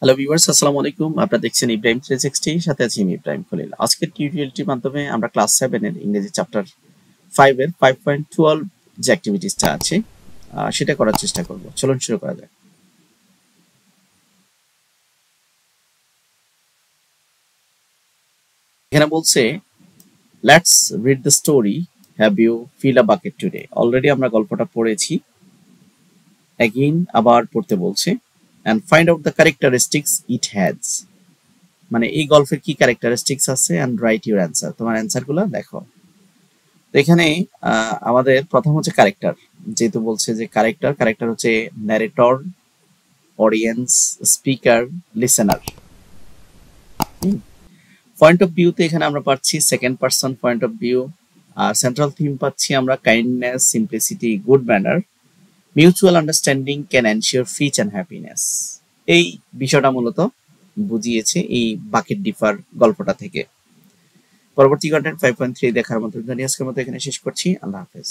Hello viewers, আসসালামু আলাইকুম। আপনারা দেখছেন ইব্রাহিম 360, সাথে আছি আমি ইব্রাহিম খলিল। আজকের টিউটোরিয়ালটির মাধ্যমে আমরা ক্লাস 7 এর ইংরেজি চ্যাপ্টার 5 এর 5.12 যে অ্যাক্টিভিটিসটা আছে সেটা করার চেষ্টা করব। চলুন শুরু করা যাক। এখানে বলছে let's read the story, have you fill a bucket today. Already আমরা গল্পটা পড়েছি, অ্যাগেইন আবার পড়তে বলছে। And find out the characteristics it has, মানে এই গল্পের কি ক্যারেক্টারিস্টিক্স আছে, অ্যান্ড রাইট ইউর অ্যান্সার, তোমার অ্যান্সারগুলো দেখো। তো এখানে আমাদের প্রথম হচ্ছে ক্যারেক্টার, যেহেতু বলছে যে ক্যারেক্টার হচ্ছে narrator, audience, speaker, listener. Point of ভিউতে এখানে আমরা পাচ্ছি second person point of view. আর সেন্ট্রাল থিম পাচ্ছি আমরা kindness, simplicity, good manner, mutual understanding can ensure peace and happiness. এই বিষয়টা মূলত বুঝিয়েছে এই বাকেট ডিফার গল্পটা থেকে। পরবর্তী কন্টেন্ট 5.3 দেখার মতো আজকের মতো এখানে শেষ করছি। আল্লাহ হাফেজ।